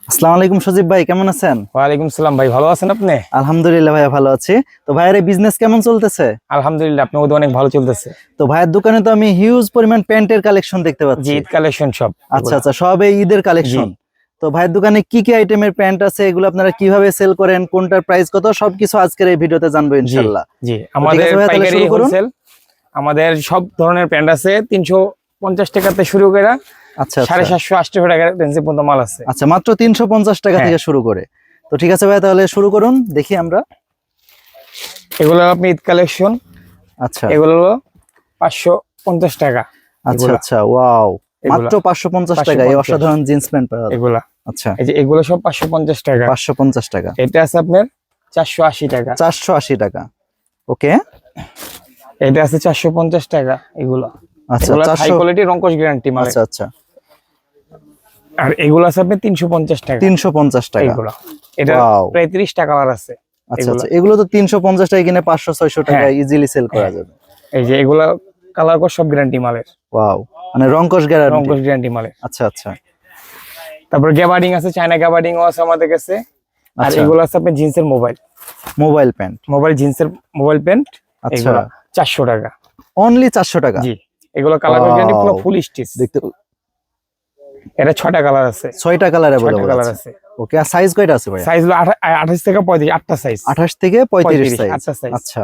আসসালামু আলাইকুম সজীব ভাই, কেমন আছেন? ওয়ালাইকুম সালাম ভাই, ভালো আছেন আপনি? আলহামদুলিল্লাহ ভাইয়া, ভালো আছি। তো ভাইয়ের এই বিজনেস কেমন চলতেছে? আলহামদুলিল্লাহ, আপনার মধ্যে অনেক ভালো চলতেছে। তো ভাইয়ের দোকানে তো আমি হিউজ পরিমাণ প্যান্টের কালেকশন দেখতে জি, পাচ্ছি। ঈদ কালেকশন সব আচ্ছা এগুলা। আচ্ছা, সব এই ঈদের কালেকশন। তো ভাইয়ের দোকানে কি কি আইটেমের প্যান্ট আছে, এগুলো আপনারা কিভাবে সেল করেন, কোনটার প্রাইস কত, সবকিছু আজকের এই ভিডিওতে জানবো জি ইনশাআল্লাহ। জি, তো ঠিক আমাদের আছে ভাইয়া, তাহলে পাইকারি শুরু করুন। হোলসেল, আমাদের সব ধরনের প্যান্ট আছে। 350 টাকাতে শুরু করে আচ্ছা আচ্ছা 750-800 টাকার রেঞ্জে পর্যন্ত মাল আছে। আচ্ছা, মাত্র 350 টাকা হ্যাঁ। থেকে শুরু করে। তো ঠিক আছে ভাইয়া, তাহলে শুরু করুন, দেখি আমরা। এগুলো আপনি ঈদ কালেকশন, আচ্ছা এগুলো হলো 550 টাকা। আচ্ছা এগুলা আচ্ছা, ওয়াও, এগুলা মাত্র 550 টাকা এই 550 অসাধারণ জিন্স প্যান্ট পাওয়া যাবে। এগুলা আচ্ছা, এই যে এগুলো সব 550 টাকা। 550 টাকা। এটা আছে আপনার 480 টাকা। 480 টাকা। ওকে। এটা আছে 450 টাকা। এগুলো আচ্ছা, এগুলো হাই 400। কোয়ালিটি রংকশ গ্যারান্টি মাল। আচ্ছা আচ্ছা, আর এগুলো আছে আপনি 350 টাকা। 350 টাকা। এইগুলো এটা ওয়াও। প্রায় 30 টাকা কালার আছে। আচ্ছা এগুলো আচ্ছা, এগুলো তো 350 টাকা কিনে 500-600 টাকা হ্যাঁ, ইজিলি সেল করা হ্যাঁ। যাবে। এই যে এগুলা কালার কোড সব গ্যারান্টি মালের, ওয়াও, মানে রংকশ গ্যারান্টি। রংকশ গ্যারান্টি মালের। আচ্ছা আচ্ছা তারপর গ্যাবার্ডিং আছে, চায়না গ্যাবার্ডিংও আছে আমাদের কাছে। আর আচ্ছা, এগুলো আছে আপনার জিন্সের মোবাইল মোবাইল প্যান্ট। জিন্সের মোবাইল প্যান্ট। আচ্ছা, এগুলো 400 টাকা। অনলি 400 টাকা। জি, এগুলো কালার কোড গ্যারান্টি পুরো Wow. ফুল স্টিচ। দেখতে এটা 6টা কালার আছে। 6টা কালার 6টা अवेलेबल কালার আছে। আছে। ওকে, আর সাইজ কয়টা আছে ভাই? সাইজ হলো 28 থেকে 35, 8টা সাইজ। 28 থেকে 35 সাইজ। 8টা সাইজ। আচ্ছা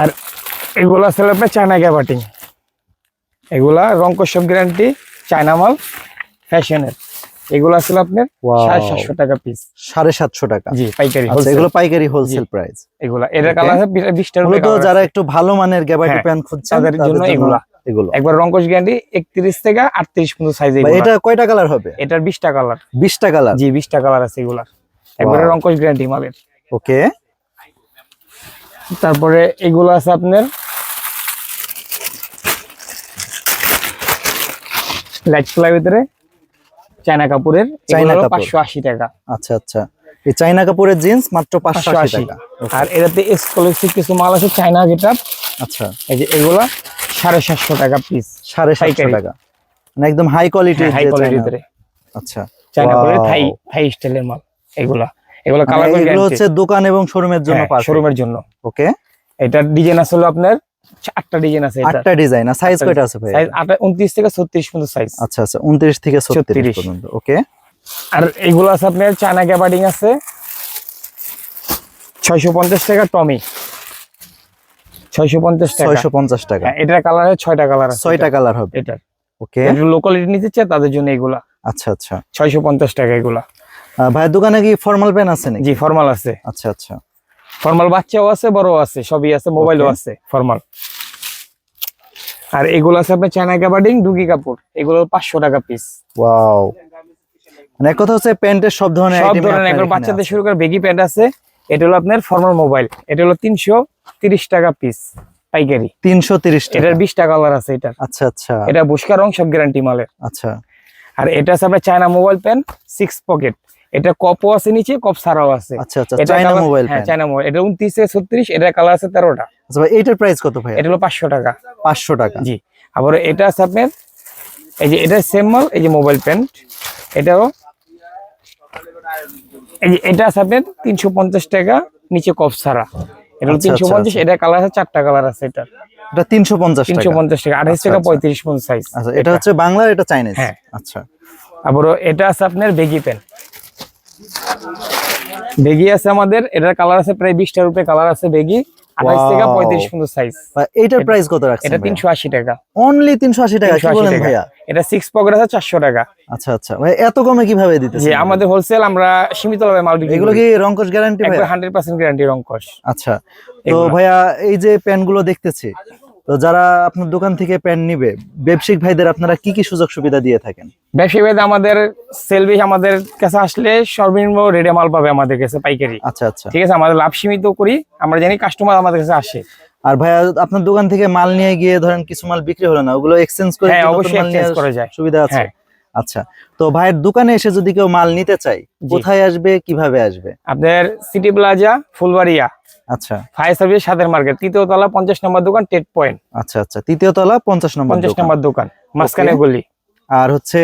আর এগুলো আছে আপনার চায়না গ্যাবার্ডিং, এগুলা রংকশ সব গ্যারান্টি, চায়না মাল, ফ্যাশনের। এগুলো আসলে আপনার Wow. 750 টাকা পিস। 750 টাকা। জি, পাইকারি আচ্ছা, হোলসেল। এগুলো পাইকারি হোলসেল প্রাইস। এগুলা এটার Okay. কালার আছে 20টার উপরে মূলত কালার যারা আছে। একটু ভালো মানের গ্যাবার্ডি হ্যাঁ, প্যান্ট খুঁজছেন তাদের জন্য এগুলো একবার রংকশ গ্যারান্টি 31 থেকে 38 পর্যন্ত সাইজ। ভাই, এটা কয়টা কালার হবে? এটার 20টা কালার। 20টা কালার। জি, 20টা কালার আছে এগুলার, একবারে Wow. রংকশ গ্যারান্টি মালের। ওকে। তারপরে এগুলো আছে আপনার লাইট কালার ভিতরে চায়না কাপড়ের, চায়না এগুলো কাপড়। 580 টাকা। আচ্ছা আচ্ছা, এই চাইনা কাপড়ের জিন্স মাত্র 580 টাকা। আর এটাতে এক্সক্লুসিভ কিছু মাল আছে চায়না গেটআপ। আচ্ছা, এই যে এগুলা 750 টাকা পিস। 750 টাকা, মানে একদম হাই কোয়ালিটির হাই কোয়ালিটির। আচ্ছা, চায়না করে Wow. থাই স্টাইলের মাল। এগুলো মানে কালার করে এগুলো হচ্ছে দোকান এবং শোরুমের জন্য পারফেক্ট। শোরুমের জন্য। ওকে, এটার ডিজাইন আসলে আপনার 8টা ডিজাইন আছে। এটা 8টা ডিজাইন। আর সাইজ কয়টা আছে ভাই? সাইজ 29 থেকে 36 পর্যন্ত সাইজ। আচ্ছা আচ্ছা, 29 থেকে 36 36 পর্যন্ত। ওকে। আর এগুলো আছে আপনার চায়না গ্যাবার্ডিং আছে 650 টাকা টমি, 650 টাকা। 650 টাকা। হ্যাঁ, এটার কালার আছে 6টা কালার আছে। 6টা কালার হবে। এটার ওকে। এটা লোকালিটি নিতে চায় তাদের জন্য এগুলা আচ্ছা আচ্ছা, 650 টাকা এগুলা। ভাইয়ের দোকানে কি ফর্মাল প্যান্ট আছে নাকি? জি, ফর্মাল আছে। আচ্ছা আচ্ছা, ফর্মাল বাচ্চাও আছে, বড়ও আছে, সবই আছে, মোবাইলও Okay. আছে ফর্মাল। আর এগুলো আছে আপনার চায়না গ্যাবার্ডিং ডুগি কাপড়, এগুলো 500 টাকা পিস। ওয়াও, মানে এক কথা হচ্ছে প্যান্টের সব ধরনের সব আইটেম ধরনের একবার বাচ্চাদের শুরু করে বেগি প্যান্ট আছে। এটা হলো আপনার ফর্মাল মোবাইল, এটা হলো 330 টাকা পিস পাইকারি। 330 টাকা। এটার 20টা কালার আছে। এটার আচ্ছা আচ্ছা এটা বুশকা রং সব গ্যারান্টি মালের। আচ্ছা আর এটা আছে আপনার চায়না মোবাইল প্যান্ট 6 পকেট, এটা কপও আছে, নিচে কপ ছাড়াও আছে। আচ্ছা আচ্ছা, চাইনা মোবাইল প্যান্ট। চায়না মোবাইল, এটা 29 থেকে 36, এটার কালার আছে 13টা। আচ্ছা ভাই, এইটার প্রাইস কত ভাই? এটা হলো 500 টাকা। 500 টাকা। জি। আবার এটা আছে আপনার, এই যে এটা সেম মাল, এই যে মোবাইল প্যান্ট, এটাও এই যে এটা আছে আপনার 350 টাকা, নিচে কপ ছাড়া। এটা হলো আচ্ছা, আচ্ছা, 350, আচ্ছা। এটা কালার আছে 4টা কালার আছে। এটা এটা 350 টাকা। 350 টাকা, 28 আচ্ছা, টাকা আচ্ছা। 35 পর্যন্ত সাইজ। আচ্ছা, এটা হচ্ছে বাংলা, এটা চাইনিজ। হ্যাঁ। আচ্ছা, আবার এটা আছে আপনার বেগি প্যান্ট, বেগি আছে আমাদের, এটার কালার আছে প্রায় 20টার উপরে কালার আছে বেগি, 28 থেকে Wow. 35 পর্যন্ত সাইজ। ভাই এইটার প্রাইস কত রাখছেন? এটা 380 টাকা। অনলি 380 টাকা? কি 380 বলেন টাকা। ভাইয়া? এটা 6 পকেট আছে 400 টাকা। আচ্ছা আচ্ছা, ভাই এত কমে কিভাবে দিতেছেন? যে আমাদের হোলসেল, আমরা সীমিত ভাবে মাল বিক্রি এগুলো করি। কি রংকশ গ্যারান্টি ভাই? একবার 100% গ্যারান্টি রংকশ। আচ্ছা, তো এগুলা। ভাইয়া এই যে প্যান্ট গুলো দেখতেছি, তো যারা আপনার দোকান থেকে প্যান্ট নিবে, ব্যবসায়িক ভাইদের আপনারা কি কি সুযোগ সুবিধা দিয়ে থাকেন? ব্যবসায়ীদের আমাদের সেলবি আমাদের কাছে আসলে সর্বনিম্ন রেডে মাল পাবে আমাদের কাছে পাইকারি। আচ্ছা আচ্ছা, ঠিক আছে, আমাদের লাভ সীমিত করি, আমরা জানি কাস্টমার আমাদের কাছে আসে। আর ভাইয়া আপনার দোকান থেকে মাল নিয়ে গিয়ে ধরেন কিছু মাল বিক্রি হলো না, ওগুলো এক্সচেঞ্জ করে হ্যাঁ, কি নতুন অবশ্যই মাল নিয়ে এক্সচেঞ্জ করা যায়। সুবিধা আছে? হ্যাঁ। আচ্ছা, তো ভাইয়ের দোকানে এসে যদি কেউ মাল নিতে চায়, জি। কোথায় আসবে, কিভাবে আসবে? আপনার সিটি প্লাজা, ফুলবাড়িয়া, আচ্ছা ফায়ার সার্ভিস, সাদের মার্কেট, 3য় তলা, 50 নম্বর দোকান, টেট পয়েন্ট, আচ্ছা আচ্ছা, 3য় তলা 50 নম্বর 50 দোকান। নম্বর দোকান, মাঝখানে গলি। আর হচ্ছে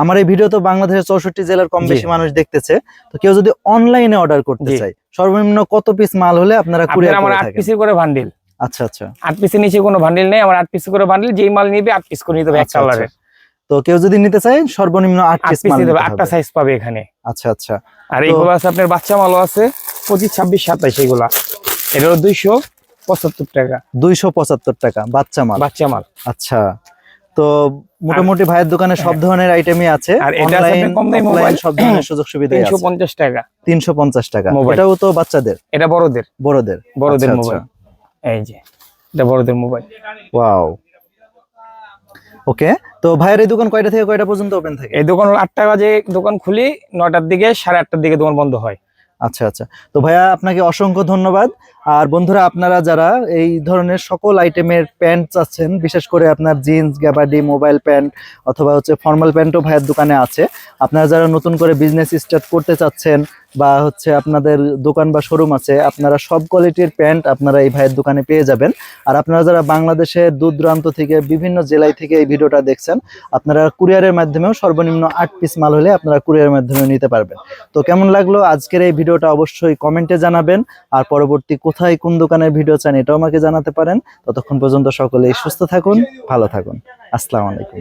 আমার এই ভিডিও তো বাংলাদেশের 64 জেলার কম জি। বেশি মানুষ দেখতেছে, তো কেউ যদি অনলাইনে অর্ডার করতে জি। চায় সর্বনিম্ন কত পিস মাল হলে আপনারা কুরিয়ার আমার করে 8 থাকেন? পিসের করে বান্ডিল, আচ্ছা আচ্ছা 8 পিসের নিচে কোনো বান্ডিল নেই, আমার 8 পিস করে বান্ডিল, যেই মাল নিবে 8 পিস করে নিতে হবে এক আচ্ছা, কালারের। তো কেউ যদি নিতে চায় সর্বনিম্ন 8 8 পিস পিস মাল নিতে নিতে হবে, 8টা হবে। সাইজ পাবে এখানে। আচ্ছা আচ্ছা আর তো- এইগুলো আছে আপনার বাচ্চা মালও আছে 25, 26, 27 এগুলা। এটা হলো 275 টাকা 275 টাকা বাচ্চা মাল। বাচ্চা মাল। আচ্ছা, তো মোটামুটি ভাইয়ের দোকানে সব ধরনের আইটেমই আছে, আর এটা আছে অনলাইন আপনার কম দামি অফলাইন মোবাইল, সব ধরনের সুযোগ সুবিধা আছে। 350 টাকা 350 টাকা মোবাইল। এটাও তো বাচ্চাদের, এটা বড়দের বড়দের বড়দের আচ্ছা, মোবাইল। এই যে এটা বড়দের মোবাইল। ওয়াও, ওকে। তো ভাইয়ের এই দোকান কয়টা থেকে কয়টা পর্যন্ত ওপেন থাকে? এই দোকান 8টা বাজে দোকান খুলি, 9টার দিকে 8:30টার দিকে দোকান বন্ধ হয়। আচ্ছা আচ্ছা, তো ভাইয়া আপনাকে অসংখ্য ধন্যবাদ। আর বন্ধুরা, আপনারা যারা এই ধরনের সকল আইটেমের প্যান্ট চাচ্ছেন, বিশেষ করে আপনার জিন্স, গ্যাবার্ডি, মোবাইল প্যান্ট অথবা হচ্ছে ফর্মাল প্যান্টও ভাইয়ের দোকানে আছে। আপনারা যারা নতুন করে বিজনেস স্টার্ট করতে চাচ্ছেন বা হচ্ছে আপনাদের দোকান বা শোরুম আছে, আপনারা সব কোয়ালিটির প্যান্ট আপনারা এই ভাইয়ের দোকানে পেয়ে যাবেন। আর আপনারা যারা বাংলাদেশের দূর দূরান্ত থেকে বিভিন্ন জেলায় থেকে এই ভিডিওটা দেখছেন, আপনারা কুরিয়ারের মাধ্যমেও সর্বনিম্ন 8 পিস মাল হলে আপনারা কুরিয়ারের মাধ্যমে নিতে পারবেন। তো কেমন লাগলো আজকের এই ভিডিওটা অবশ্যই কমেন্টে জানাবেন। আর পরবর্তী কোথায় কোন দোকানের ভিডিও চান এটাও আমাকে জানাতে পারেন। ততক্ষণ পর্যন্ত সকলেই সুস্থ থাকুন, ভালো থাকুন। আসসালামু আলাইকুম।